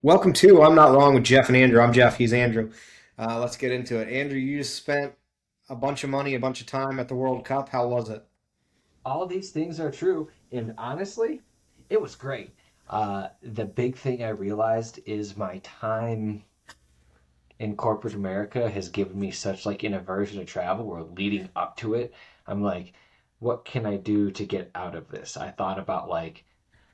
Welcome to I'm Not Wrong with Jeff and Andrew. I'm Jeff, he's Andrew. Let's get into it. Andrew, you just spent a bunch of money, a bunch of time at the World Cup. How was it? All these things are true, and honestly, it was great. The big thing I realized is my time in corporate America has given me such like an aversion to travel. Where leading up to it, I'm like, what can I do to get out of this? I thought about like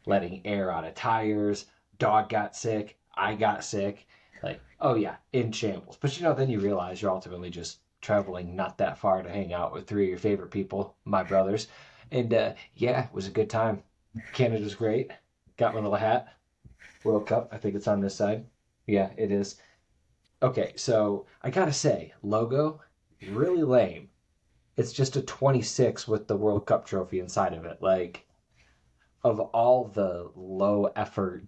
letting air out of tires. Dog got sick. I got sick. Like, oh yeah, in shambles. But then you realize you're ultimately just traveling not that far to hang out with three of your favorite people, my brothers. And yeah, it was a good time. Canada's great. Got my little hat. World Cup. I think it's on this side. Yeah, it is. Okay, so I gotta say, logo, really lame. It's just a 26 with the World Cup trophy inside of it. Like, of all the low effort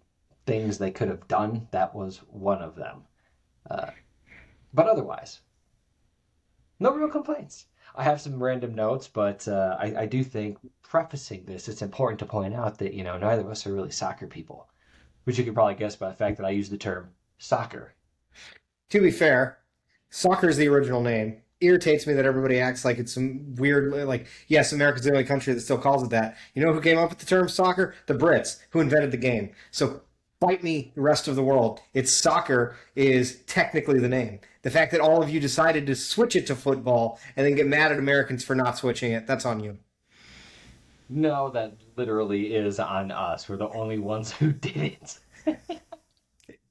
things they could have done, that was one of them. Uh, but otherwise, no real complaints. I have some random notes, but I do think prefacing this, it's important to point out that, neither of us are really soccer people, which you could probably guess by the fact that I use the term soccer. To be fair, soccer is the original name. Irritates me that everybody acts like it's some weird, like, yes, America's the only country that still calls it that. You know who came up with the term soccer? The Brits, who invented the game. So fight me, the rest of the world. It's soccer is technically the name. The fact that all of you decided to switch it to football and then get mad at Americans for not switching it, that's on you. No, that literally is on us. We're the only ones who did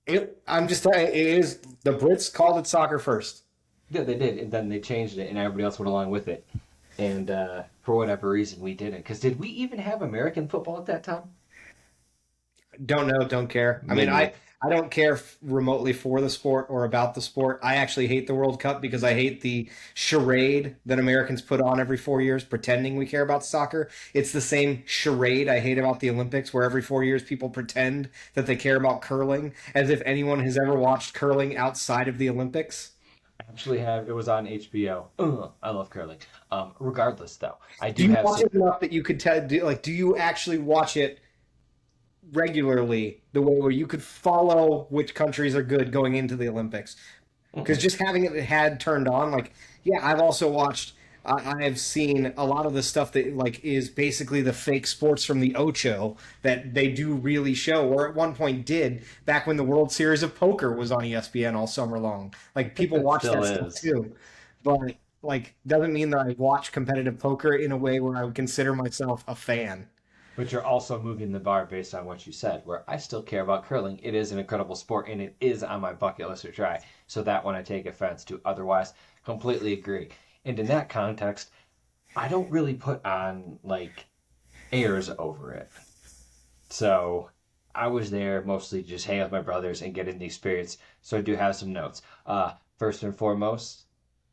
it. I'm just telling you, it is the Brits called it soccer first. Yeah, they did, and then they changed it, and everybody else went along with it. And for whatever reason, we didn't. Because did we even have American football at that time? Don't know, don't care. I Me mean, I neither. I don't care remotely for the sport or about the sport. I actually hate the World Cup because I hate the charade that Americans put on every 4 years pretending we care about soccer. It's the same charade I hate about the Olympics, where every 4 years people pretend that they care about curling, as if anyone has ever watched curling outside of the Olympics. Actually, have it was on HBO. Ugh, I love curling. Regardless, though, I Do do you have watch some. it enough that you could tell? Do you actually watch it regularly, the way where you could follow which countries are good going into the Olympics? Because Mm-mm. just having it had turned on, like, yeah, I've also watched. I've seen a lot of the stuff that like is basically the fake sports from the Ocho that they do really show, or at one point did back when the World Series of Poker was on ESPN all summer long. Like Think people that watch still that stuff is. too, but like doesn't mean that I watch competitive poker in a way where I would consider myself a fan. But you're also moving the bar based on what you said, where I still care about curling. It is an incredible sport, and it is on my bucket list to try. So that one I take offense to. Otherwise, completely agree. And in that context, I don't really put on like airs over it. So I was there mostly to just hang out with my brothers and get in the experience. So I do have some notes. First and foremost,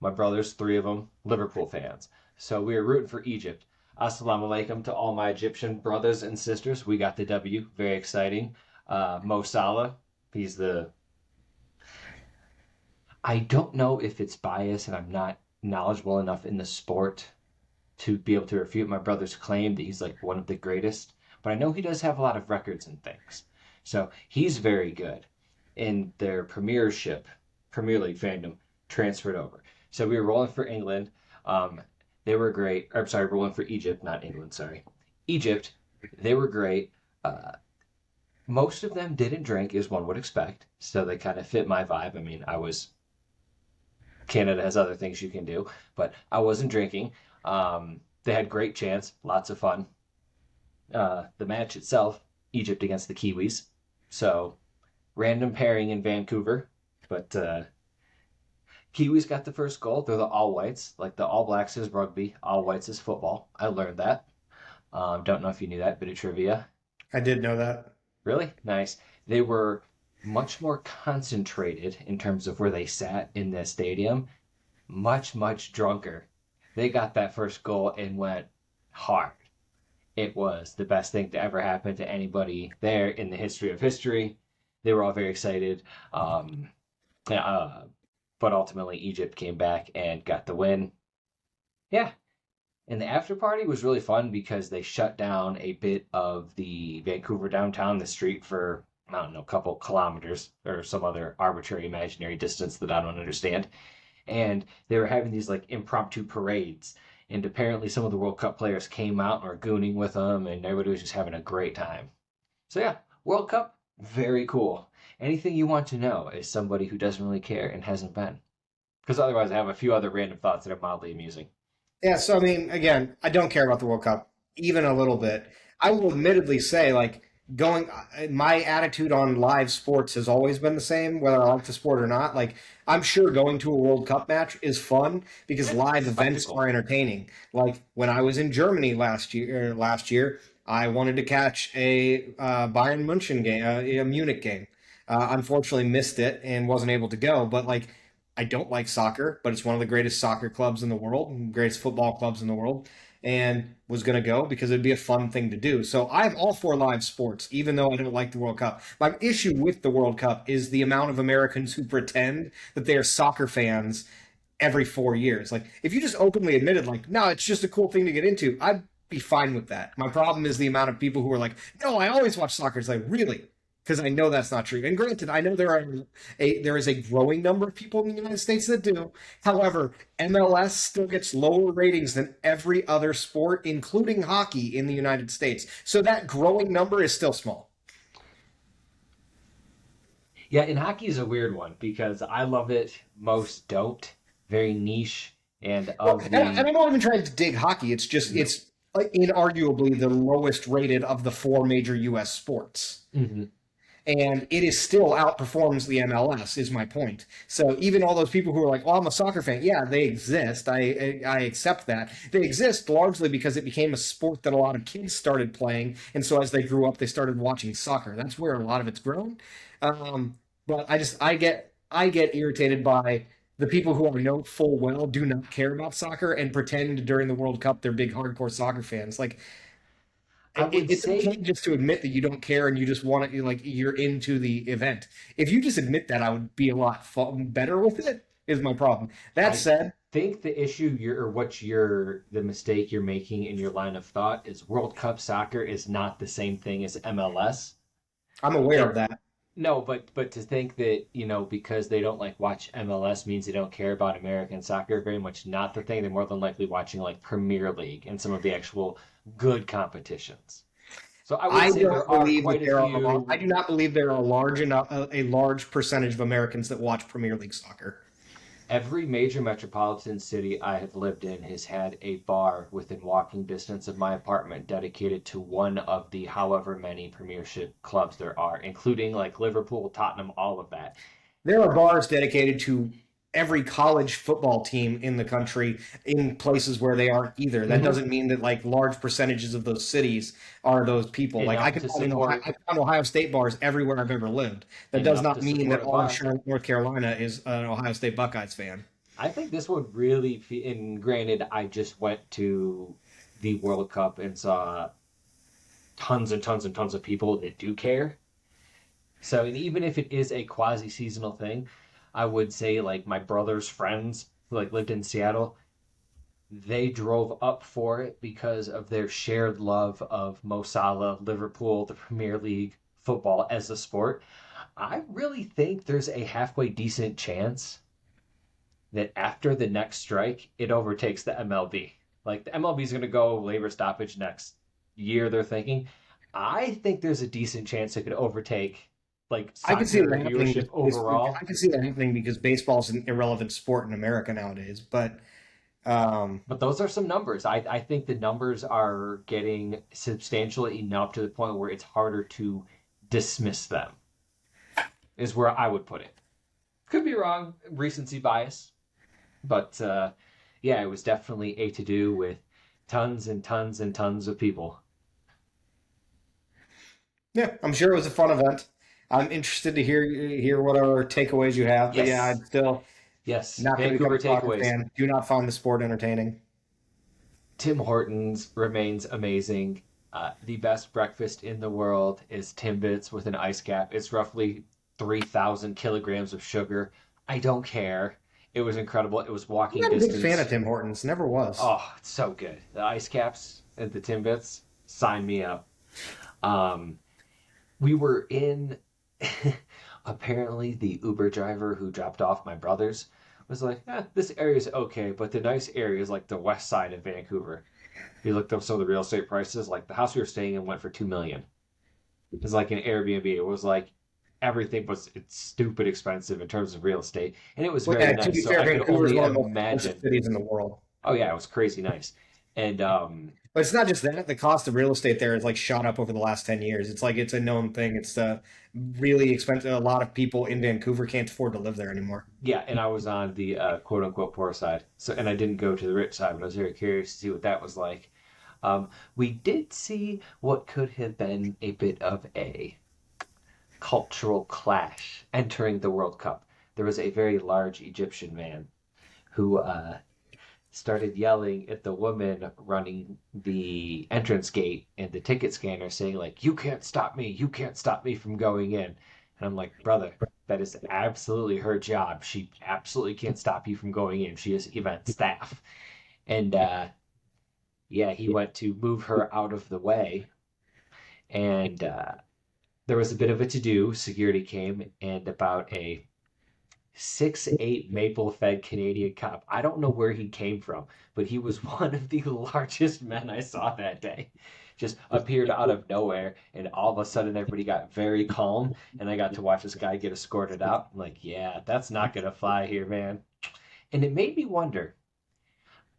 my brothers, three of them, Liverpool fans. So we were rooting for Egypt. Assalamu alaikum to all my Egyptian brothers and sisters. We got the W. Very exciting. Mo Salah, he's the. I don't know if it's bias and I'm not knowledgeable enough in the sport to be able to refute my brother's claim that he's like one of the greatest. But I know he does have a lot of records and things. So he's very good. In their premiership, Premier League fandom, transferred over. So we were rolling for England. Um, they were great. I'm sorry, rolling for Egypt, not England, sorry. Egypt, they were great. Uh, Most of them didn't drink, as one would expect. So they kind of fit my vibe. I mean, I was Canada has other things you can do, but I wasn't drinking. They had great chance, lots of fun. The match itself, Egypt against the Kiwis. So random pairing in Vancouver, but Kiwis got the first goal. They're the All Whites, like the All Blacks is rugby, All Whites is football. I learned that. Don't know if you knew that bit of trivia. I did know that. Really nice. They were much more concentrated in terms of where they sat in the stadium. Much drunker. They got that first goal and went hard. It was the best thing to ever happen to anybody there in the history of history. They were all very excited. Yeah, but ultimately, Egypt came back and got the win. Yeah. And the after party was really fun because they shut down a bit of the Vancouver downtown, the street, for I don't know, a couple kilometers or some other arbitrary imaginary distance that I don't understand. And they were having these like impromptu parades. And apparently some of the World Cup players came out and were gooning with them, and everybody was just having a great time. So yeah, World Cup, very cool. Anything you want to know as somebody who doesn't really care and hasn't been. Because otherwise I have a few other random thoughts that are mildly amusing. Yeah, so I mean, again, I don't care about the World Cup even a little bit. I will admittedly say, like, my attitude on live sports has always been the same, whether I like the sport or not. Like, I'm sure going to a World Cup match is fun because live events Spectacle. are entertaining. Like when I was in Germany last year, I wanted to catch a Bayern München game, a Munich game. Unfortunately, missed it and wasn't able to go. But like, I don't like soccer, but it's one of the greatest soccer clubs in the world, greatest football clubs in the world, and was going to go because it'd be a fun thing to do. So I'm all for live sports, even though I don't like the World Cup. My issue with the World Cup is the amount of Americans who pretend that they are soccer fans every 4 years. Like, if you just openly admitted, like, no, it's just a cool thing to get into, I'd be fine with that. My problem is the amount of people who are like, no, I always watch soccer. It's like, really? Because I know that's not true. And granted, I know there is a growing number of people in the United States that do. However, MLS still gets lower ratings than every other sport, including hockey in the United States. So that growing number is still small. Yeah, and hockey is a weird one because I love it, most don't. Very niche. And Well, of and the I'm not even trying to dig hockey. It's just no. it's like inarguably the lowest rated of the four major U.S. sports. Mhm. And it is still outperforms the MLS is my point. So even all those people who are like, "Oh, I'm a soccer fan," yeah, they exist. I accept that they exist largely because it became a sport that a lot of kids started playing, and so as they grew up, they started watching soccer. That's where a lot of it's grown. But I get irritated by the people who I know full well do not care about soccer and pretend during the World Cup they're big hardcore soccer fans. Like I would it's okay say just to admit that you don't care and you just want to like you're into the event. If you just admit that, I would be a lot better with it. Is my problem. That I said, think the issue you're or what you're the mistake you're making in your line of thought is World Cup soccer is not the same thing as MLS. I'm aware And of that. no, but to think that, because they don't like watch MLS means they don't care about American soccer, very much not the thing. They're more than likely watching like Premier League and some of the actual good competitions. So I would I say don't there are believe that quite a there are. I few. do not believe there are a large enough a large percentage of Americans that watch Premier League soccer. Every major metropolitan city I have lived in has had a bar within walking distance of my apartment dedicated to one of the however many premiership clubs there are, including like Liverpool, Tottenham, all of that. There are bars dedicated to every college football team in the country in places where they aren't either. That Hmm. doesn't mean that like large percentages of those cities are those people. Like Enough to I support found Ohio State bars everywhere I've ever lived. That does enough to not mean support that a all of bar. Charlotte, North Carolina is an Ohio State Buckeyes fan. I think this would really and granted, I just went to the World Cup and saw tons and tons and tons of people that do care. So, and even if it is a quasi-seasonal thing, I would say like my brother's friends who like lived in Seattle, they drove up for it because of their shared love of Mo Salah, Liverpool, the Premier League, football as a sport. I really think there's a halfway decent chance that after the next strike, it overtakes the MLB. Like the MLB is going to go labor stoppage next year, they're thinking. I think there's a decent chance it could overtake like I can see that soccer happening viewership I overall. can see that happening because baseball's an irrelevant sport in America nowadays. But um, But those are some numbers. I think the numbers are getting substantial enough to the point where it's harder to dismiss them, is where I would put it. Could be wrong, recency bias, but yeah, it was definitely a to do with tons and tons and tons of people. yeah, I'm sure it was a fun event. I'm interested to hear what other takeaways you have. But yeah, Yes, I'd still yes. not going to become Vancouver a soccer takeaways. fan. Do not find the sport entertaining. Tim Hortons remains amazing. The best breakfast in the world is Timbits with an ice cap. It's roughly 3,000 kilograms of sugar. I don't care. It was incredible. It was I'm walking not a big fan of distance. Tim Hortons. Never was. Oh, it's so good. The ice caps at the Timbits, sign me up. Um, we were in apparently the Uber driver who dropped off my brothers was like, this area is okay, but the nice area is like the west side of Vancouver. He looked up some of the real estate prices. Like the house we were staying in went for 2 million. It was like an Airbnb. It was like everything was it's stupid expensive in terms of real estate, and it was Well, very yeah, to nice. be So fair, I could Vancouver is only one of the most expensive imagine. cities in the world. Oh yeah, it was crazy nice, and But it's not just that. The cost of real estate there has like shot up over the last 10 years. It's like it's a known thing. It's really expensive. A lot of people in Vancouver can't afford to live there anymore. yeah, and I was on the quote unquote poor side. So and I didn't go to the rich side, but I was very curious to see what that was like. We did see what could have been a bit of a cultural clash entering the World Cup. There was a very large Egyptian man who started yelling at the woman running the entrance gate and the ticket scanner, saying like, "You can't stop me! You can't stop me from going in!" And I'm like, brother, that is absolutely her job. She absolutely can't stop you from going in. She is event staff. And yeah, he went to move her out of the way, and there was a bit of a to do. Security came, and about a 6'8" maple fed Canadian cop. I don't know where he came from, but he was one of the largest men I saw that day. Just appeared out of nowhere, and all of a sudden everybody got very calm, and I got to watch this guy get escorted out. I'm like, yeah, that's not gonna fly here, man. And it made me wonder.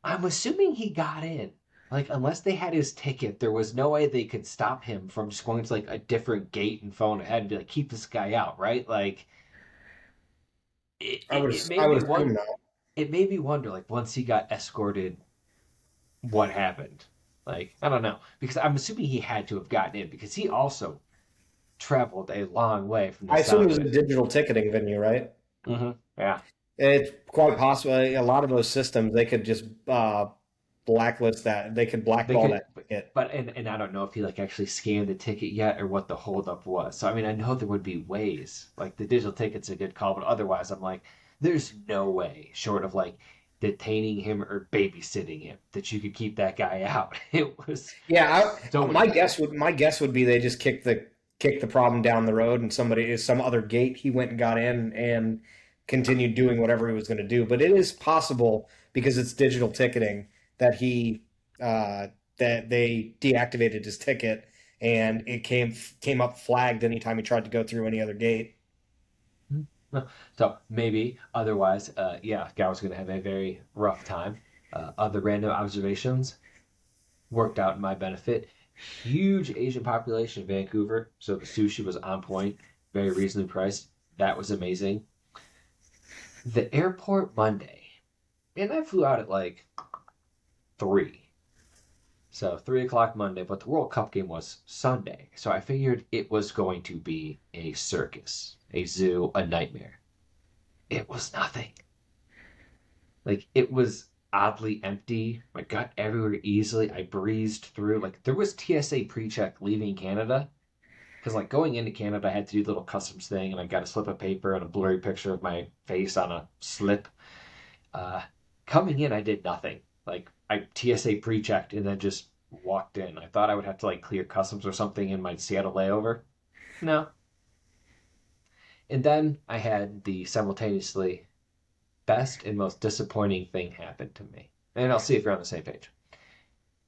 I'm assuming he got in. Like, unless they had his ticket, there was no way they could stop him from just going to like a different gate and phone ahead and be like, keep this guy out, right? Like, it I made would me assume wonder. no. It made me wonder, like, once he got escorted, what happened? Like, I don't know, because I'm assuming he had to have gotten in because he also traveled a long way from the I assume it sounds was of a it. digital ticketing venue, right? Yeah, It's quite possible. A lot of those systems, they could just blacklist that. They could they blackball could, that ticket. but and I don't know if he like actually scanned the ticket yet or what the holdup was. So I mean, I know there would be ways. Like the digital ticket's a good call, but otherwise, I'm like, there's no way, short of like detaining him or babysitting him, that you could keep that guy out. It was Yeah, so many people. my guess would be they just kicked the problem down the road, and somebody is some other gate. He went and got in and continued doing whatever he was going to do. But it is possible because it's digital ticketing that he uh, that they deactivated his ticket and it came up flagged anytime he tried to go through any other gate. So maybe otherwise, yeah, guy was going to have a very rough time. Other random observations worked out in my benefit. Huge Asian population in Vancouver, so the sushi was on point, very reasonably priced. That was amazing. The airport Monday, and I flew out at like 3. So 3 o'clock Monday, but the World Cup game was Sunday. So I figured it was going to be a circus, a zoo, a nightmare. It was nothing. Like it was oddly empty. I got everywhere easily. I breezed through. Like there was TSA pre-check leaving Canada because like going into Canada, I had to do the little customs thing, and I got a slip of paper and a blurry picture of my face on a slip. Uh, Coming in, I did nothing. Like I TSA pre-checked and then just walked in. I thought I would have to like clear customs or something in my Seattle layover. No. And then I had the simultaneously best and most disappointing thing happen to me. And I'll see if you're on the same page.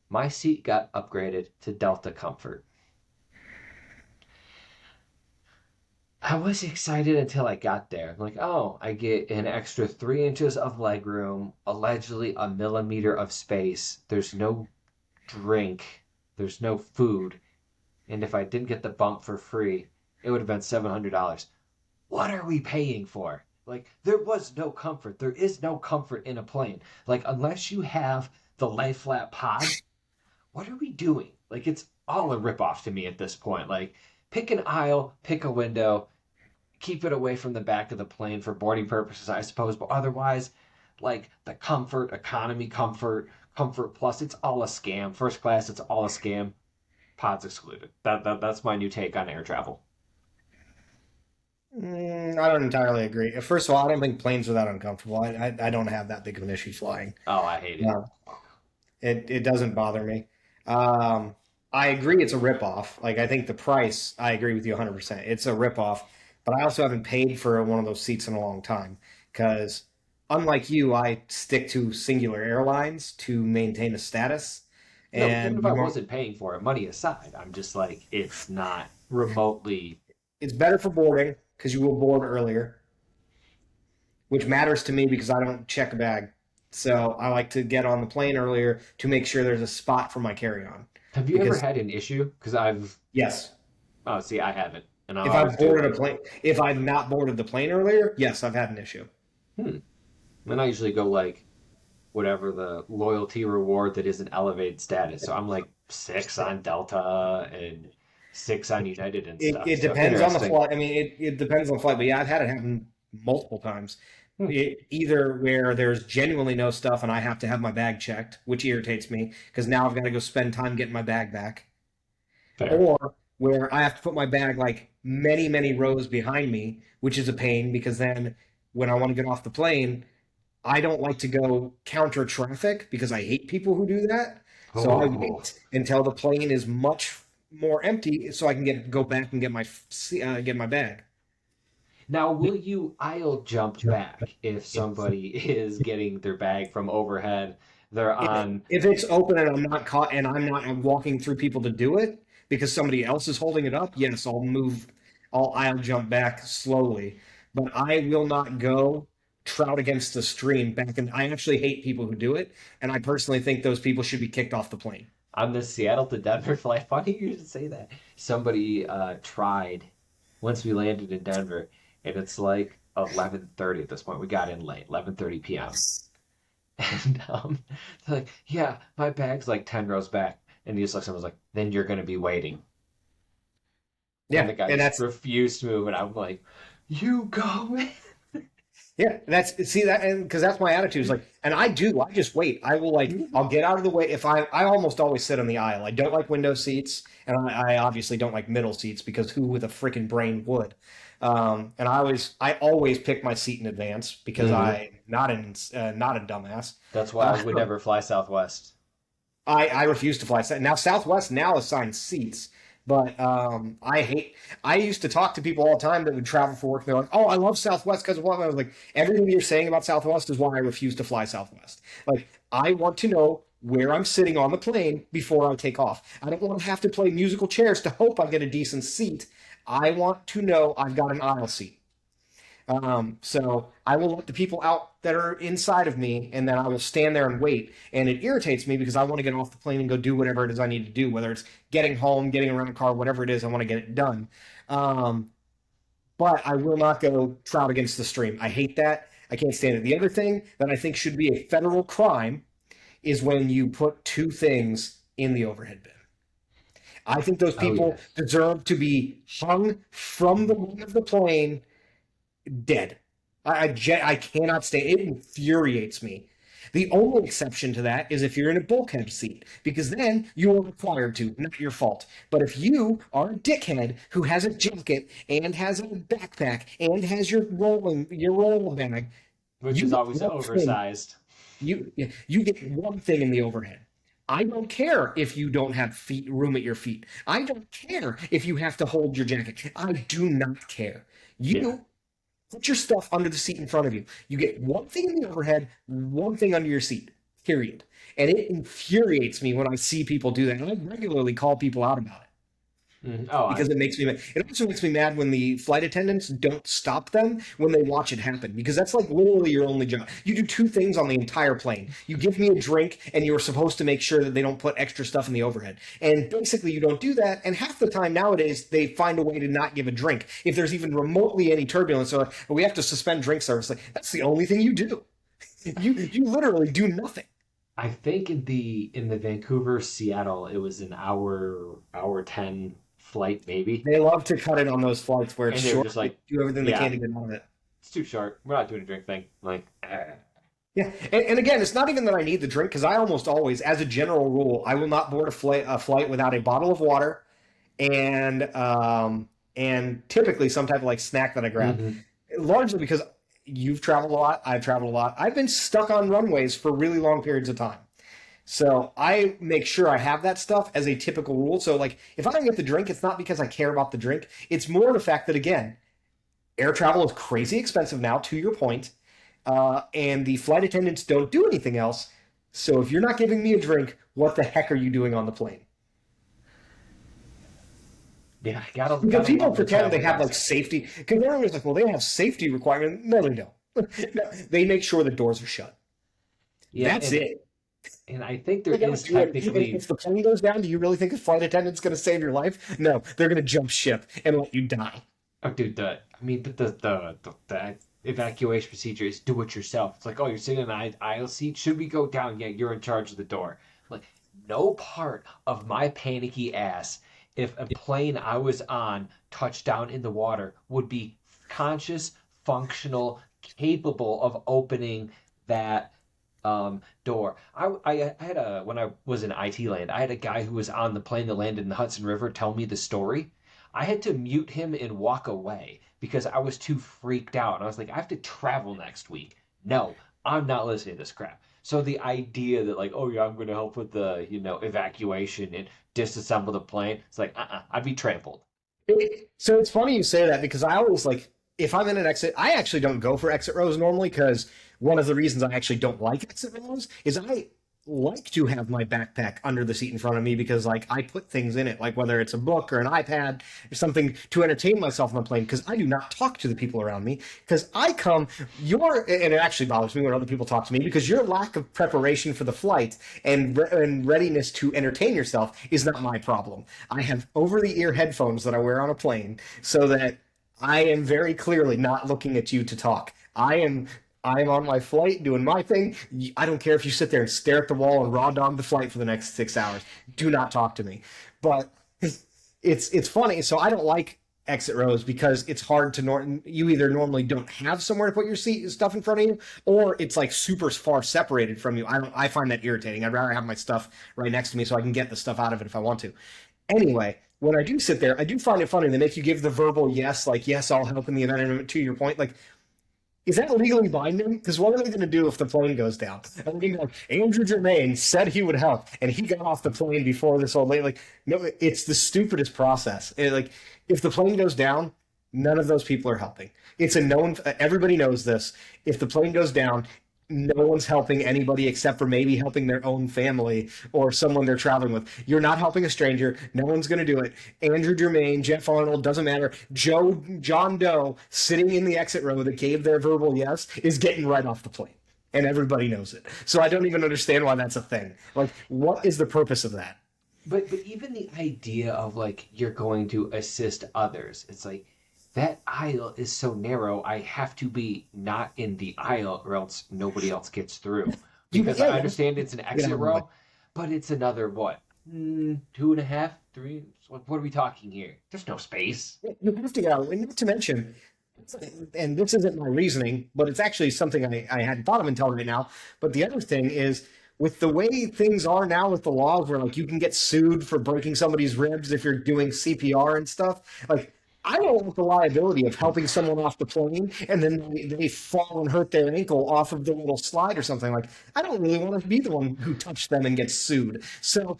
My seat got upgraded to Delta Comfort. I was excited until I got there. I'm like, oh, I get an extra 3 inches of legroom, allegedly a millimeter of space. There's no drink, there's no food. And if I didn't get the bump for free, it would have been $700. What are we paying for? Like, there was no comfort. There is no comfort in a plane. Like, unless you have the lay flat pod, what are we doing? Like, it's all a ripoff to me at this point. Like, pick an aisle, pick a window, keep it away from the back of the plane for boarding purposes, I suppose. But otherwise, like, the comfort, economy comfort, comfort plus, it's all a scam. First class, it's all a scam. Pods excluded. That's my new take on air travel. I don't entirely agree. First of all, I don't think planes are that uncomfortable. I don't have that big of an issue flying. Oh, I hate it. No, it doesn't bother me. Um, I agree it's a ripoff. Like I think the price, I agree with you 100%. It's a ripoff. but I also haven't paid for one of those seats in a long time because, unlike you, I stick to singular airlines to maintain a status. No, even And if I you know, wasn't paying for it, money aside, I'm just like, it's not remotely. it's better for boarding because you will board earlier, which matters to me because I don't check a bag. So I like to get on the plane earlier to make sure there's a spot for my carry-on. Have you ever Because had an issue? Because I've, yes, oh, see, I haven't, and I'm if always I've doing boarded a like, plane, if I've not boarded the plane earlier, yes, I've had an issue. hmm. And I usually go like whatever the loyalty reward that isn't elevated status. So I'm like 6 on Delta and 6 on United and stuff. It So depends on the interesting. flight. I mean, it depends on the flight, but yeah, I've had it happen multiple times. Hmm, Either where there's genuinely no stuff and I have to have my bag checked, which irritates me because now I've got to go spend time getting my bag back, fair. or where I have to put my bag like many, many rows behind me, which is a pain because then when I want to get off the plane, I don't like to go counter traffic because I hate people who do that. So I Oh. wait until the plane is much more empty so I can go back and get my bag. Now, will you aisle jump back if somebody is getting their bag from overhead? They're If on. if it's open and I'm not caught and I'm walking through people to do it because somebody else is holding it up, yes, I'll jump back slowly, but I will not go trout against the stream back. And I actually hate people who do it, and I personally think those people should be kicked off the plane. On the Seattle to Denver flight. Funny you should say that. Somebody tried once we landed in Denver, and it's like 11:30 at this point. We got in late, 11:30 p.m. And they're like, "Yeah, my bag's like 10 rows back." And he just looks at me and was like, "Then you're gonna be waiting." And Yeah, the guy and just that's refused to move, and I'm like, "You go." Yeah, that's see that, and because that's my attitude is like, and I just wait. I will I'll get out of the way. If I almost always sit on the aisle. I don't like window seats, and I obviously don't like middle seats because who with a freaking brain would? And I always pick my seat in advance because Mhm. I not a dumbass. That's why I Uh, would never fly Southwest. I refuse to fly. Now Southwest now assigns seats, but I used to talk to people all the time that would travel for work. They're like, "Oh, I love Southwest because of what?" I was like, "Everything you're saying about Southwest is why I refuse to fly Southwest. Like, I want to know where I'm sitting on the plane before I take off. I don't want to have to play musical chairs to hope I get a decent seat. I want to know I've got an aisle seat." So I will let the people out that are inside of me, and then I will stand there and wait. And it irritates me because I want to get off the plane and go do whatever it is I need to do, whether it's getting home, getting around the car, whatever it is, I want to get it done. Um, but I will not go trout against the stream. I hate that. I can't stand it. The other thing that I think should be a federal crime is when you put two things in the overhead bin. I think those Oh people yes. deserve to be hung from the wing of the plane dead. I cannot stand it. It infuriates me. The only exception to that is if you're in a bulkhead seat, because then you are required to, not your fault. But if you are a dickhead who has a jacket and has a backpack and has your rolling bag, Which you is get always one thing. oversized. You get one thing in the overhead. I don't care if you don't have room at your feet. I don't care if you have to hold your jacket. I do not care. Yeah. You put your stuff under the seat in front of you. You get one thing in the overhead, one thing under your seat, period. And it infuriates me when I see people do that. And I regularly call people out about it Mhm. Oh, because it makes me mad. It also makes me mad when the flight attendants don't stop them when they watch it happen because that's like literally your only job. You do two things on the entire plane. You give me a drink and you're supposed to make sure that they don't put extra stuff in the overhead. And basically you don't do that. And half the time nowadays they find a way to not give a drink. If there's even remotely any turbulence, so we have to suspend drink service. Like that's the only thing you do. You literally do nothing. I think in the Vancouver Seattle, it was an hour 10 flight maybe, They love to cut it on those flights where it's and they were short. just They like, do everything they can "Yeah, to get out of it. it's too short. We're not doing a drink thing." Like, Yeah, and again, it's not even that I need the drink because I almost always, as a general rule, I will not board a flight without a bottle of water and typically some type of like snack that I grab. mhm. Largely because you've traveled a lot, I've traveled a lot. I've been stuck on runways for really long periods of time. So I make sure I have that stuff as a typical rule. So like if I don't get the drink, it's not because I care about the drink. It's more the fact that again, Air travel is crazy expensive now, to your point, and the flight attendants don't do anything else. So if you're not giving me a drink, what the heck are you doing on the plane? Yeah, gotta Because gotta people love the pretend they traveling have like aspect. safety. Because everyone's like, well, they have safety requirements. No, they don't. No, they make sure the doors are shut. Yeah, That's it. and I think there Like, is if technically. the plane goes down, do you really think a flight attendant's going to save your life? No, they're going to jump ship and let you die. Oh, dude, the evacuation procedure is do it yourself. It's like, oh, you're sitting in an aisle seat. Should we go down? Yeah, you're in charge of the door. Like, no part of my panicky ass, if a plane I was on touched down in the water, would be conscious, functional, capable of opening that door. I had when I was in IT land, I had a guy who was on the plane that landed in the Hudson River tell me the story. I had to mute him and walk away because I was too freaked out. And I was like, I have to travel next week. No, I'm not listening to this crap. So the idea that like, oh yeah, I'm going to help with the, evacuation and disassemble the plane, it's like, I'd be trampled. So it's funny you say that because I always like, if I'm in an exit, I actually don't go for exit rows normally because one of the reasons I actually don't like exit rows is I like to have my backpack under the seat in front of me because like I put things in it, like whether it's a book or an iPad or something to entertain myself on the plane because I do not talk to the people around me because and it actually bothers me when other people talk to me because your lack of preparation for the flight and readiness to entertain yourself is not my problem. I have over-the-ear headphones that I wear on a plane so that I am very clearly not looking at you to talk. I am on my flight doing my thing. I don't care if you sit there and stare at the wall and raw dog the flight for the next 6 hours. Do not talk to me. But it's funny. So I don't like exit rows because it's hard to you either normally don't have somewhere to put your stuff in front of you, or it's like super far separated from you. I find that irritating. I'd rather have my stuff right next to me so I can get the stuff out of it if I want to. Anyway, when I do sit there, I do find it funny. They make you give the verbal yes, like yes, I'll help in the event. To your point, like is that legally binding? Because what are they going to do if the plane goes down? And they go, Andrew Germain said he would help, and he got off the plane before this old lady. Like, no, it's the stupidest process. Like, if the plane goes down, none of those people are helping. It's a known. Everybody knows this. If the plane goes down, no one's helping anybody except for maybe helping their own family or someone they're traveling with. You're not helping a stranger. No one's going to do it. Andrew Germain, Jeff Arnold, doesn't matter. John Doe, sitting in the exit row that gave their verbal yes, is getting right off the plane. And everybody knows it. So I don't even understand why that's a thing. Like, what is the purpose of that? But even the idea of like you're going to assist others, it's like that aisle is so narrow. I have to be not in the aisle, or else nobody else gets through. Because I understand it's an exit row, but it's another what, 2.5, 3. What are we talking here? There's no space. You have to get out. And not to mention, and this isn't my reasoning, but it's actually something I hadn't thought of until right now. But the other thing is, with the way things are now with the laws, where like you can get sued for breaking somebody's ribs if you're doing CPR and stuff, like I don't want the liability of helping someone off the plane and then they fall and hurt their ankle off of the little slide or something. Like I don't really want to be the one who touched them and gets sued. So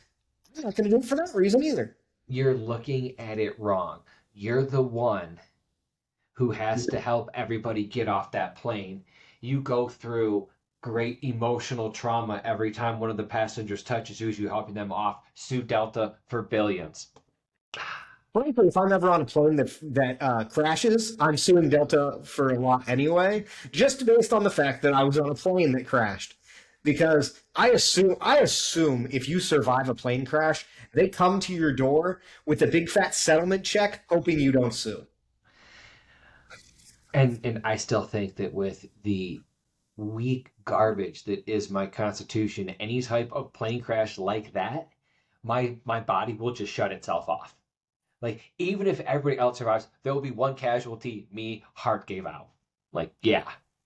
I'm not going to do it for that reason either. You're looking at it wrong. You're the one who has to help everybody get off that plane. You go through great emotional trauma every time one of the passengers touches you helping them off. Sue Delta for billions. Frankly, if I'm ever on a plane that crashes, I'm suing Delta for a lot anyway, just based on the fact that I was on a plane that crashed. Because I assume if you survive a plane crash, they come to your door with a big fat settlement check, hoping you don't sue. And I still think that with the weak garbage that is my constitution, any type of plane crash like that, my body will just shut itself off. Like, even if everybody else survives, there will be one casualty, me, heart gave out. Like, yeah.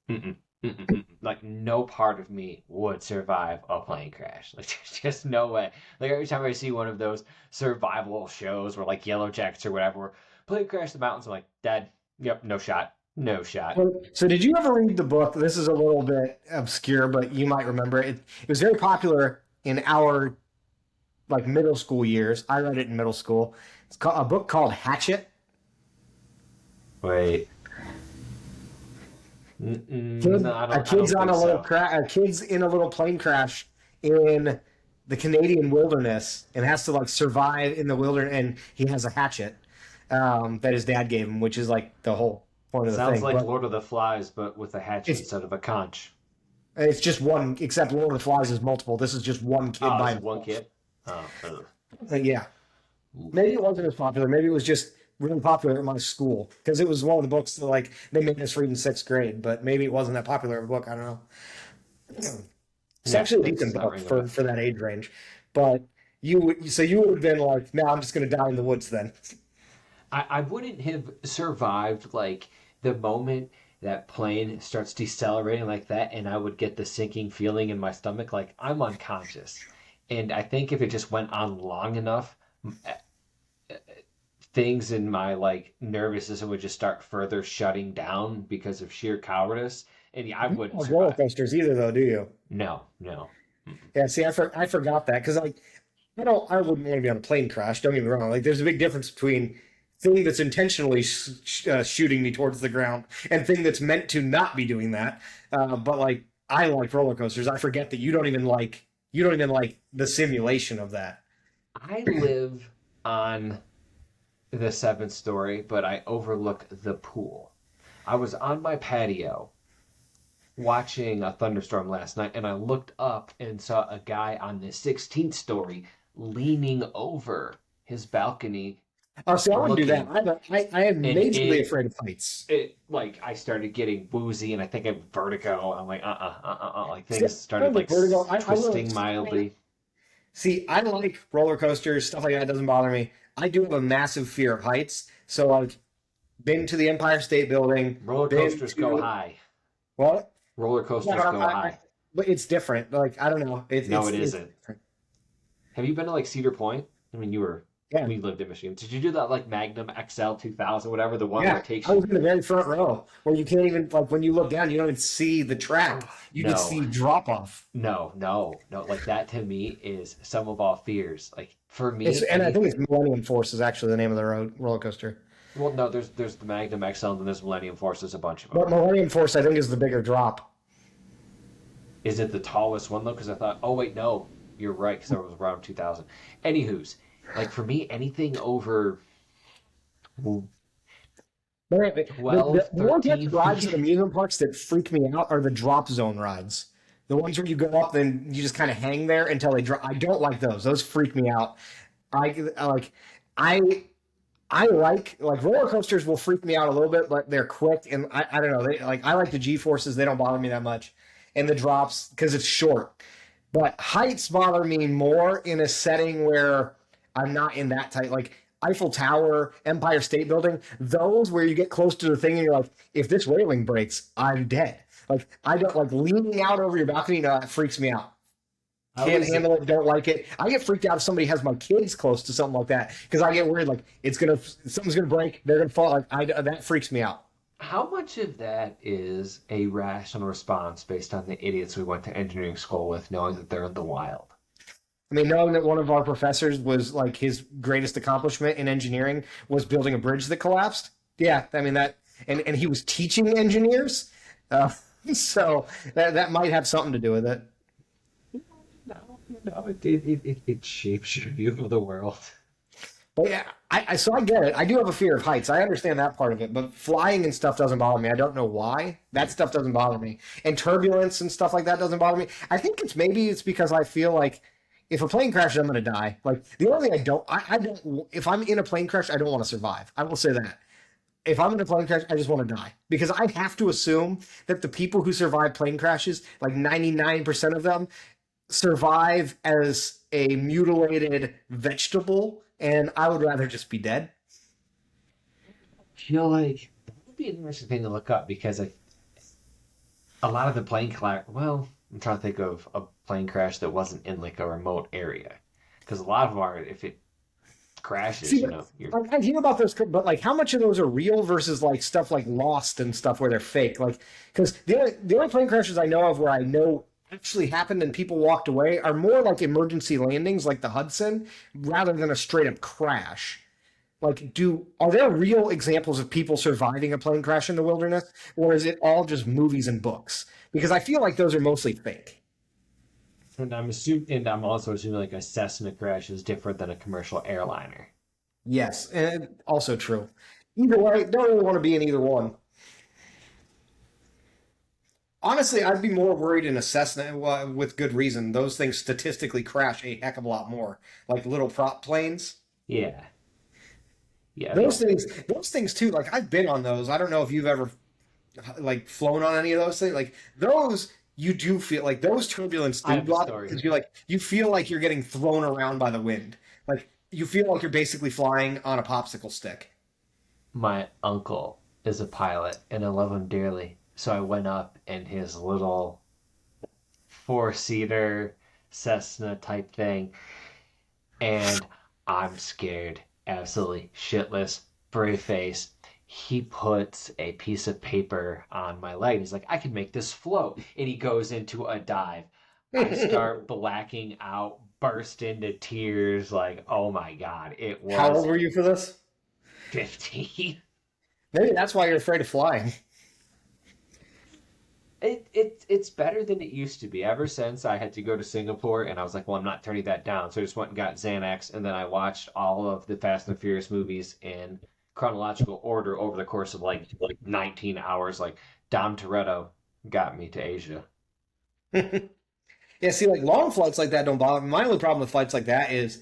Mm-mm, mm-mm, mm-mm. Like, no part of me would survive a plane crash. Like, there's just no way. Like, every time I see one of those survival shows where, like, Yellow Jackets or whatever, where plane crash the mountains, I'm like, dead. Yep, no shot. No shot. So did you ever read the book? This is a little bit obscure, but you might remember it. It was very popular in our like middle school years. I read it in middle school. It's called a book called Hatchet. Wait. No, A I kid's don't on think a little so. a kid's in a little plane crash in the Canadian wilderness and has to like survive in the wilderness, and he has a hatchet that his dad gave him, which is like the whole point of the Sounds thing. like But Lord of the Flies, but with a hatchet it's instead of a conch. it's just one. Except Lord of the Flies is multiple. This is just one kid Oh, by is it one himself. kid? Oh, ugh. Yeah, maybe Oof. it wasn't as popular. Maybe it was just really popular at my school because it was one of the books that like they made us read in sixth grade. But maybe it wasn't that popular of a book. I don't know. It's Yeah, actually a that's decent not book ringing a bell. for that age range. But you would have been like, no, I'm just going to die in the woods then. I wouldn't have survived like the moment that plane starts decelerating like that, and I would get the sinking feeling in my stomach, like I'm unconscious. And I think if it just went on long enough, things in my like nervous system would just start further shutting down because of sheer cowardice, and yeah, I You don't wouldn't like roller survive. coasters either, though, do you? No, no. Mm-mm. Yeah. See, I forgot that because like I wouldn't want to be on a plane crash. Don't get me wrong. Like there's a big difference between thing that's intentionally shooting me towards the ground and thing that's meant to not be doing that. But like I like roller coasters. I forget that you don't even like the simulation of that. I live on the seventh story, but I overlook the pool. I was on my patio watching a thunderstorm last night, and I looked up and saw a guy on the 16th story leaning over his balcony Oh, see, I wouldn't do that. looking. I am And majorly afraid of heights. it like I started getting woozy, and I think I have vertigo. I'm like, like See, things I don't started get like vertigo. I really twisting mildly. see. I like roller coasters, stuff like that doesn't bother me. I do have a massive fear of heights. So I've been to the Empire State Building, Roller been coasters go to high. what? Roller Yeah, coasters but go high. but it's different. Like I don't know. No, it It's isn't. different. Have you been to like Cedar Point? I mean, Yeah, we lived in Michigan. Did you do that like Magnum XL 2000, whatever, the one where yeah. it takes I was you? in the very front row where you can't even like when you look down, you don't even see the track. Oh, You just no, see drop off. no. Like that to me is some of all fears. Like for It's me, and I think anything. it's Millennium Force is actually the name of the roller coaster. Well, no, there's the Magnum XL and then there's Millennium Force. There's a bunch of them. But Millennium Force, I think, is the bigger drop. Is it the tallest one though? Because I thought, oh wait, no, you're right. Because I was around 2000. Anywho's, like for me, anything over But anyway, 12, the one type 13 of rides feet. at amusement parks that freak me out are the drop zone rides. The ones where you go up and you just kind of hang there until they drop. I don't like those. Those freak me out. I like I I like roller coasters will freak me out a little bit, but they're quick and I don't know. They like I like the G forces. They don't bother me that much, and the drops because it's short. But heights bother me more in a setting where I'm not in that tight. Like Eiffel Tower, Empire State Building, those where you get close to the thing and you're like, if this railing breaks, I'm dead. Like I don't like leaning out over your balcony. No, that freaks me out. I Can't was handle it. Don't like it. I get freaked out if somebody has my kids close to something like that because I get worried. Like something's gonna break. They're gonna fall. Like that freaks me out. How much of that is a rational response based on the idiots we went to engineering school with, knowing that they're in the wild? I mean, knowing that one of our professors was like his greatest accomplishment in engineering was building a bridge that collapsed. Yeah, I mean that, and he was teaching engineers, uh, so that might have something to do with it. No, it shapes your view of the world. But yeah, so I get it. I do have a fear of heights. I understand that part of it, but flying and stuff doesn't bother me. I don't know why. That stuff doesn't bother me, and turbulence and stuff like that doesn't bother me. I think it's because I feel like if a plane crashes, I'm going to die. Like the only thing I don't. If I'm in a plane crash, I don't want to survive. I will say that. If I'm in a plane crash, I just want to die because I have to assume that the people who survive plane crashes, like 99% of them, survive as a mutilated vegetable, and I would rather just be dead. I feel like that would be an interesting thing to look up because a lot of the plane crash. Well, I'm trying to think of a plane crash that wasn't in like a remote area because a lot of them are. If it crashes, See, but you're. I hear about those, but like, how much of those are real versus like stuff like Lost and stuff where they're fake? Like, because the only plane crashes I know of where I know actually happened and people walked away are more like emergency landings, like the Hudson, rather than a straight up crash. Like, are there real examples of people surviving a plane crash in the wilderness, or is it all just movies and books? Because I feel like those are mostly fake. And I'm also assuming like a Cessna crash is different than a commercial airliner. Yes, and also true. Either way, don't really want to be in either one. Honestly, I'd be more worried in a Cessna with good reason. Those things statistically crash a heck of a lot more, like little prop planes. Yeah, yeah. Those things too. Like I've been on those. I don't know if you've ever like flown on any of those things. Like those, you do feel like those turbulence I do have a bother story. because you feel like you're getting thrown around by the wind. Like you feel like you're basically flying on a popsicle stick. My uncle is a pilot, and I love him dearly. So I went up in his little four-seater Cessna type thing, and I'm scared, absolutely shitless, brave face. He puts a piece of paper on my leg. He's like, I can make this float. And he goes into a dive. I start blacking out, burst into tears, like, oh my God, it How was old were you for this? 15. Maybe that's why you're afraid of flying. It's better than it used to be. Ever since I had to go to Singapore, and I was like, well, I'm not turning that down. So I just went and got Xanax, and then I watched all of the Fast and Furious movies in chronological order over the course of like 19 hours. Like Dom Toretto got me to Asia. Yeah, see, like long flights like that don't bother me. My only problem with flights like that is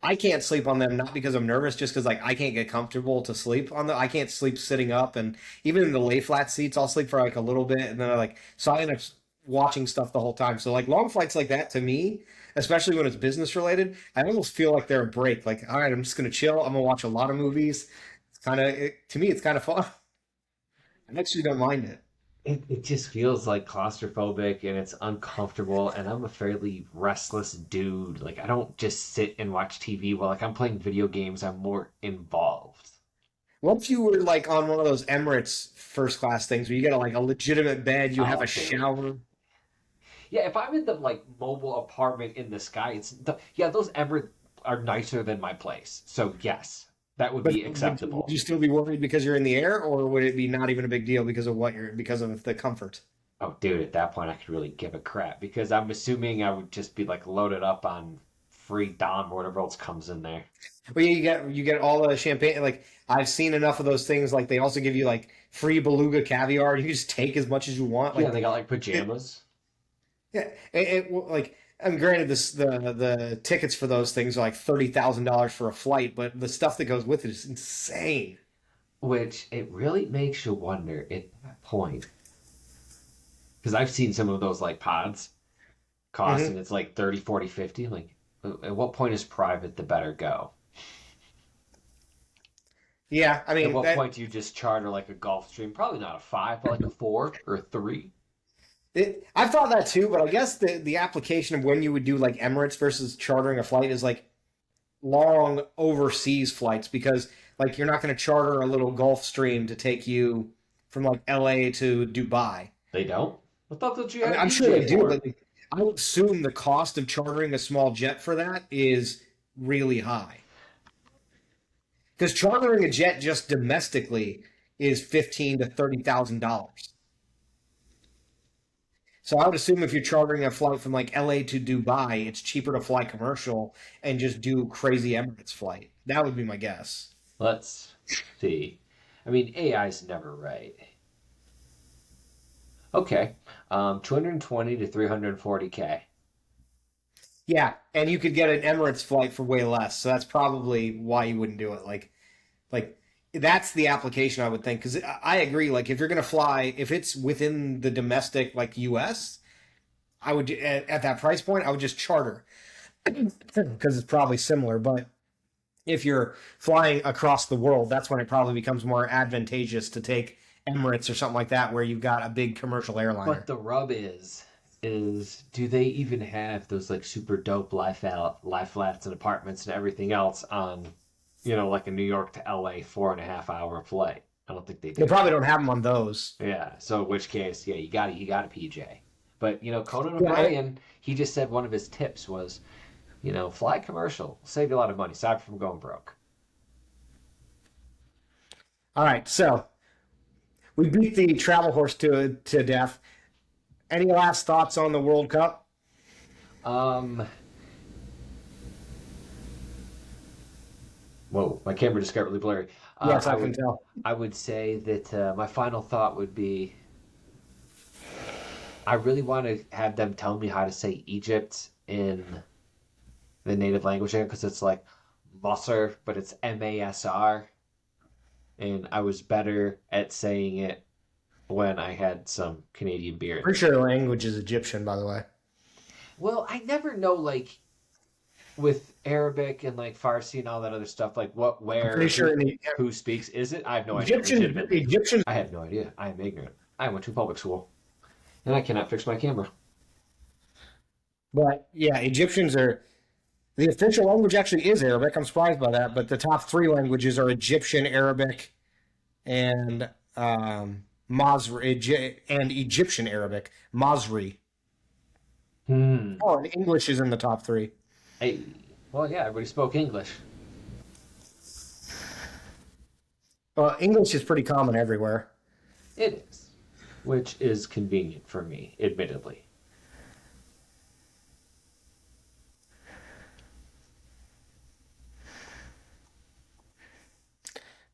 I can't sleep on them, not because I'm nervous, just because like I can't get comfortable to sleep on them. I can't sleep sitting up, and even in the lay flat seats, I'll sleep for like a little bit, and then I end up watching stuff the whole time. So like long flights like that to me, especially when it's business related, I almost feel like they're a break. Like, all right, I'm just gonna chill. I'm gonna watch a lot of movies. It's to me, it's kind of fun. I actually don't mind it. It just feels like claustrophobic and it's uncomfortable, and I'm a fairly restless dude. Like I don't just sit and watch TV while like I'm playing video games. I'm more involved. What if you were like on one of those Emirates first class things where you get like a legitimate bed, you have Oh, a dude. shower? Yeah, if I'm in the like mobile apartment in the sky, yeah, those ever are nicer than my place. So yes, that would But be would acceptable. you still be worried because you're in the air, or would it be not even a big deal because of because of the comfort? Oh, dude, at that point I could really give a crap because I'm assuming I would just be like loaded up on free Dom or whatever else comes in there. Well, yeah, you get all the champagne. Like I've seen enough of those things. Like they also give you like free beluga caviar. You can just take as much as you want. Yeah, Like they got like it, pajamas. yeah, like. And granted, the tickets for those things are like $30,000 for a flight, but the stuff that goes with it is insane. Which it really makes you wonder at that point. Because I've seen some of those like pods cost and Hmm. it's like 30, 40, 50. Like, at what point is private the better go? Yeah, I At mean what that point do you just charter like a Gulfstream? Probably not a five, but like a four or a three. I've thought that too, but I guess the application of when you would do like Emirates versus chartering a flight is like long overseas flights because like you're not going to charter a little Gulf Stream to take you from like LA to Dubai. They don't? I thought that you I mean, had I'm sure they PJ do, for. but I would assume the cost of chartering a small jet for that is really high. Because chartering a jet just domestically is $15,000 to $30,000. So I would assume if you're chartering a flight from like LA to Dubai, it's cheaper to fly commercial and just do crazy Emirates flight. That would be my guess. Let's see. I mean, AI's never right. Okay. 220 to 340K. Yeah, and you could get an Emirates flight for way less. So that's probably why you wouldn't do it. Like that's the application I would think because I agree. Like if you're gonna fly, if it's within the domestic like U.S., I would at that price point I would just charter because it's probably similar. But if you're flying across the world, that's when it probably becomes more advantageous to take Emirates or something like that, where you've got a big commercial But airliner. the rub is do they even have those like super dope life flats and apartments and everything else on, like a New York to LA 4.5 hour flight? I don't think they They do. probably don't have them on those. Yeah. So in which case, yeah, you got a PJ. But Conan Yeah, O'Brien, he just said one of his tips was, fly commercial, save you a lot of money, aside from going broke. All right, so we beat the travel horse to death. Any last thoughts on the World Cup? Um, Whoa, my camera just got really blurry. Uh, Yes, I I can would tell. I would say that my final thought would be I really want to have them tell me how to say Egypt in the native language there because it's like Masr, but it's Masr, and I was better at saying it when I had some Canadian beer in Pretty me. sure the language is Egyptian, by the way. Well, I never know like with Arabic and like Farsi and all that other stuff, like what, I'm pretty where, sure in the who speaks. Is it? I have no idea. Egyptian, Legitimately, Egyptian, I have no idea. I am ignorant. I went to public school and I cannot fix my camera. but yeah, Egyptians are the official language actually is Arabic. I'm surprised by that, but the top three languages are Egyptian, Arabic, and and Egyptian Arabic. Masri. Hmm. Oh, and English is in the top three. Hey, well, yeah, everybody spoke English. English is pretty common everywhere. It is, which is convenient for me, admittedly.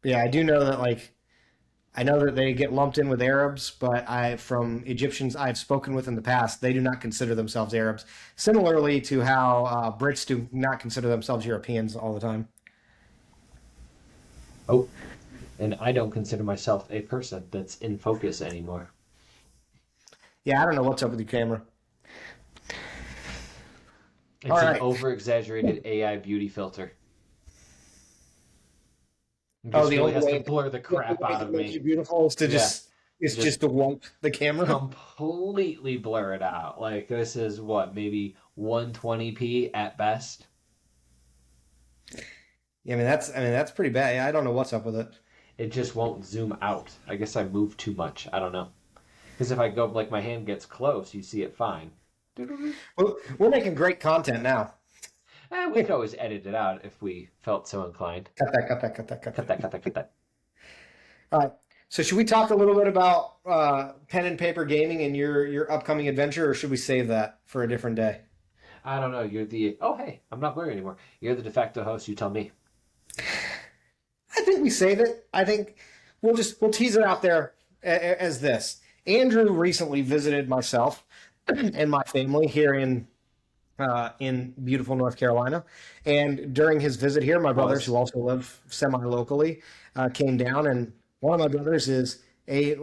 But yeah, I do know that I know that they get lumped in with Arabs, but from Egyptians I've spoken with in the past, they do not consider themselves Arabs. Similarly to how Brits do not consider themselves Europeans all the time. Oh, and I don't consider myself a person that's in focus anymore. Yeah, I don't know what's up with your camera. All It's an right. over-exaggerated AI beauty filter. It Oh, just really has to blur the the only crap way out to of make me. you beautiful is to Yeah, just just to wipe the camera. completely blur it out. Like this is what, maybe 120p at best. Yeah, I mean that's pretty bad. Yeah, I don't know what's up with it. It just won't zoom out. I guess I move too much. I don't know. Because if I go like my hand gets close, you see it fine. Well, we're making great content now. We could always edit it out if we felt so inclined. Cut that, cut that, cut that, cut Cut that. that, cut that, cut that. All right. So should we talk a little bit about pen and paper gaming and your upcoming adventure, or should we save that for a different day? I don't know. You're the. Oh, hey, I'm not blurry anymore. You're the de facto host. You tell me. I think we save it. I think we'll tease it out there as this. Andrew recently visited myself and my family here in beautiful North Carolina, and during his visit here, my brothers, who Was. also live semi-locally, came down, and one of my brothers is a.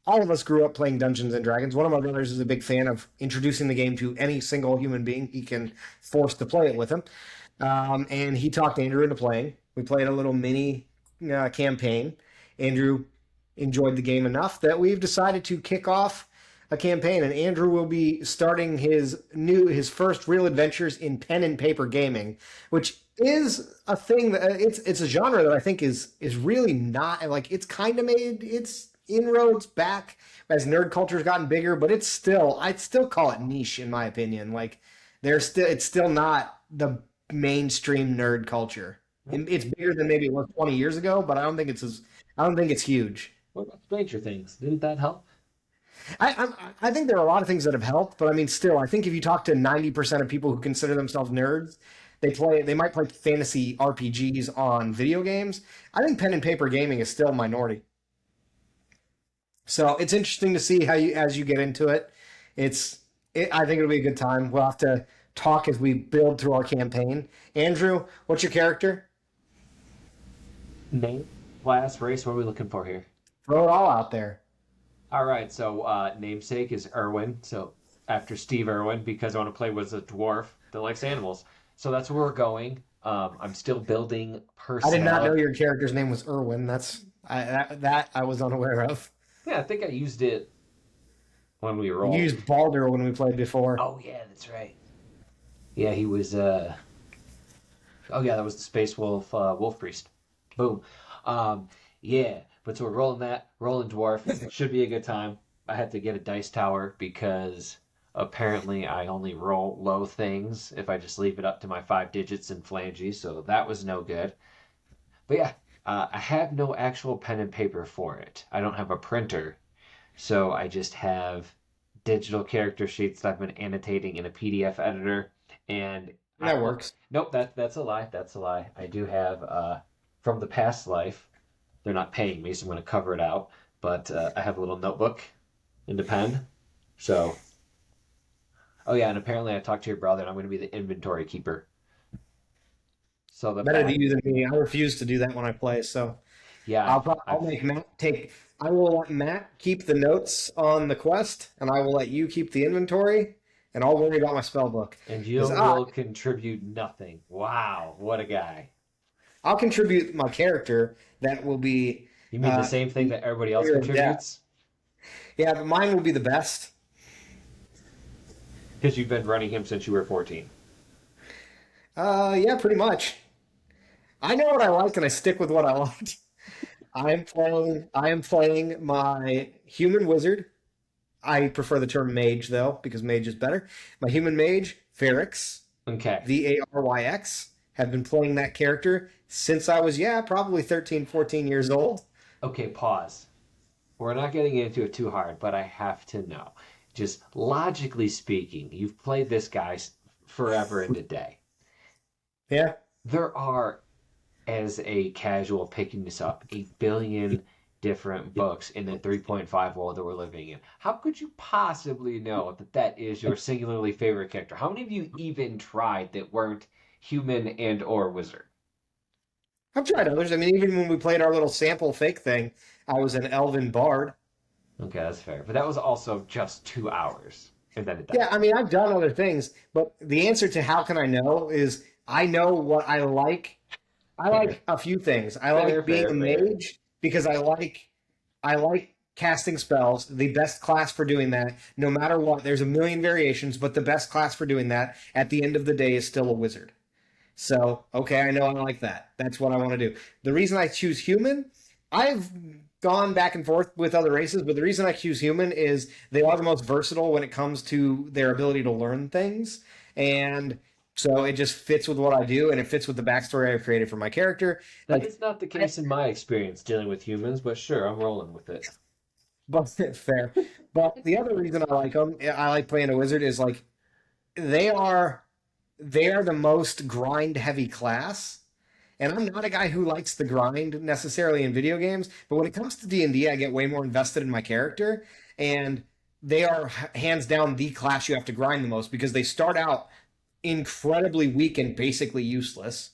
All of us grew up playing Dungeons and Dragons. One of my brothers is a big fan of introducing the game to any single human being he can force to play it with him. And he talked Andrew into playing. We played a little mini campaign. Andrew enjoyed the game enough that we've decided to kick off a campaign, and Andrew will be starting his first real adventures in pen and paper gaming, which is a thing that it's a genre that I think is really not like it's kind of made its inroads back as nerd culture's gotten bigger, but it's still I'd still call it niche in my opinion. Like it's still not the mainstream nerd culture. It's bigger than maybe it was 20 years ago, but I don't think it's huge. What about Stranger Things? Didn't that help? I think there are a lot of things that have helped, but I mean, still, I think if you talk to 90% of people who consider themselves nerds, they might play fantasy RPGs on video games. I think pen and paper gaming is still a minority. So it's interesting to see how you as you get into it. I think it'll be a good time. We'll have to talk as we build through our campaign. Andrew, what's your character? Name, class, race. What are we looking for here? Throw it all out there. All right. So namesake is Irwin. So after Steve Irwin, because I want to play with a dwarf that likes animals. So that's where we're going. I'm still building I did not know personality. your character's name was Irwin. That I was unaware of. Yeah, I think I used it when we You rolled. used Balder when we played before. Oh yeah, that's right. Yeah, he was. Oh yeah, that was the Space Wolf, Wolf Priest. Boom. Yeah, but so we're rolling that, rolling dwarf. Should be a good time. I had to get a dice tower because apparently I only roll low things if I just leave it up to my 5 digits in phalange, so that was no good. But yeah, I have no actual pen and paper for it. I don't have a printer, so I just have digital character sheets that I've been annotating in a PDF editor. And That well, works. nope, that's a lie. That's a lie. I do have from the past life. They're not paying me, so I'm going to cover it out. But I have a little notebook and a pen. So, oh yeah, and apparently I talked to your brother, and I'm going to be the inventory keeper. So the Better to bag, you than me. I refuse to do that when I play, so yeah, I'll I've make Matt take. I will let Matt keep the notes on the quest, and I will let you keep the inventory, and I'll worry about my spell book. and Because you will contribute nothing. Wow, what a guy! I'll contribute my character that will be You mean the same thing the that everybody else warrior of death. contributes? Yeah, but mine will be the best. Because you've been running him since you were 14. Yeah, pretty much. I know what I like, and I stick with what I like. I am playing my human wizard. I prefer the term mage though, because mage is better. My human mage, Ferrix, Okay, Varyx, have been playing that character since I was, yeah, probably 13, 14 years old. okay, pause. We're not getting into it too hard, but I have to know. Just logically speaking, you've played this guy forever and a day. Yeah. There are, as a casual picking this up, a billion different books in the 3.5 world that we're living in. How could you possibly know that that is your singularly favorite character? How many of you even tried that weren't human and or wizard? I've tried others. I mean, even when we played our little sample fake thing, I was an elven bard. Okay, that's fair. But that was also just 2 hours, and then it Yeah, died. I mean, I've done other things, but the answer to how can I know is I know what I like. I Fair, like a few things. I fair, like being a fair, fair. mage because I like casting spells. The best class for doing that, no matter what, there's a million variations, but the best class for doing that at the end of the day is still a wizard. So, okay, I know I like that. That's what I want to do. The reason I choose human, I've gone back and forth with other races, but the reason I choose human is they are the most versatile when it comes to their ability to learn things. And so it just fits with what I do, and it fits with the backstory I've created for my character. That Like, is not the case in my experience dealing with humans, but sure, I'm rolling with it. but fair. But the other reason I like them, I like playing a wizard, is like they are they are the most grind heavy class. And I'm not a guy who likes the grind necessarily in video games, but when it comes to D&D, I get way more invested in my character, and they are hands down the class you have to grind the most because they start out incredibly weak and basically useless.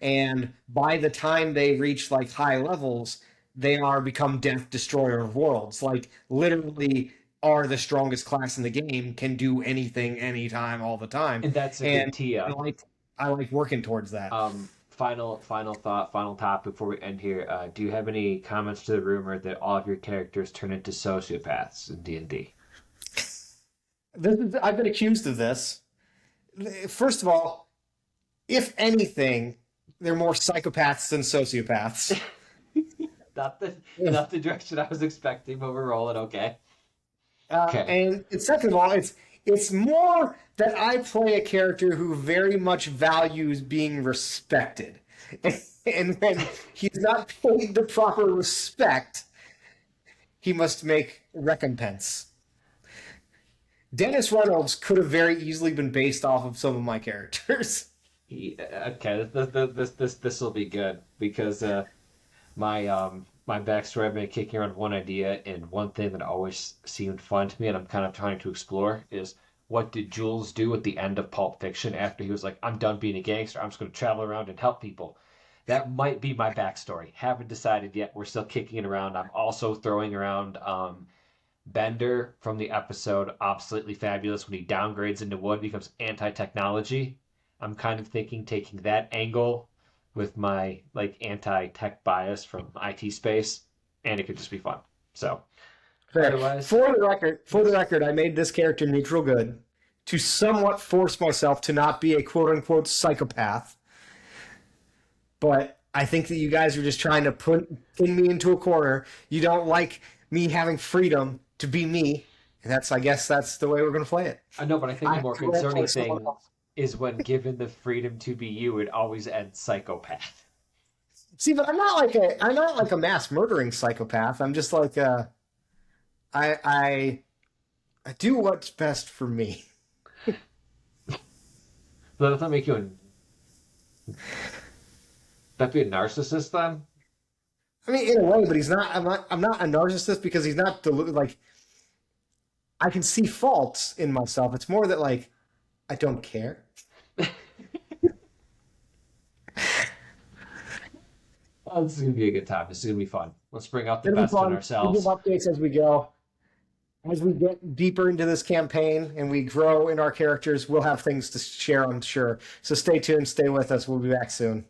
And by the time they reach like high levels, they are become death destroyer of worlds. Like literally are the strongest class in the game, can do anything, anytime, all the time. And that's a good And tee I up. like I like working towards that. Final thought, final topic before we end here. Do you have any comments to the rumor that all of your characters turn into sociopaths in D&D? I've been accused of this. First of all, if anything, they're more psychopaths than sociopaths. Not the direction I was expecting, but we're rolling okay. Okay. And second of all, it's more that I play a character who very much values being respected. And when he's not paid the proper respect, he must make recompense. Dennis Reynolds could have very easily been based off of some of my characters. Okay, this will be good because my backstory, I've been kicking around one idea, and one thing that always seemed fun to me, and I'm kind of trying to explore, is what did Jules do at the end of Pulp Fiction after he was like, I'm done being a gangster, I'm just going to travel around and help people. That might be my backstory. Haven't decided yet. We're still kicking it around. I'm also throwing around Bender from the episode Obsoletely Fabulous when he downgrades into wood, becomes anti-technology. I'm kind of thinking taking that angle with my like anti-tech bias from IT space, and it could just be fun. So Fair. otherwise, For the record, I made this character neutral good to somewhat force myself to not be a quote unquote psychopath. But I think that you guys are just trying to pin me into a corner. You don't like me having freedom to be me. And I guess that's the way we're going to play it. I know, but I think I the more have to role play concerning someone thing else. is when given the freedom to be you, it always ends psychopath. See, but I'm not like a mass murdering psychopath. I'm just like I I do what's best for me. So does that make you that be a narcissist then? I mean, in a way, but he's not. I'm not a narcissist because he's not like. I can see faults in myself. It's more that like I don't care. Oh, this is gonna be a good time. This is gonna be fun. Let's bring out the It'll be best in fun. We'll give ourselves. updates as we go. As we get deeper into this campaign and we grow in our characters, we'll have things to share, I'm sure. So stay tuned, stay with us. We'll be back soon.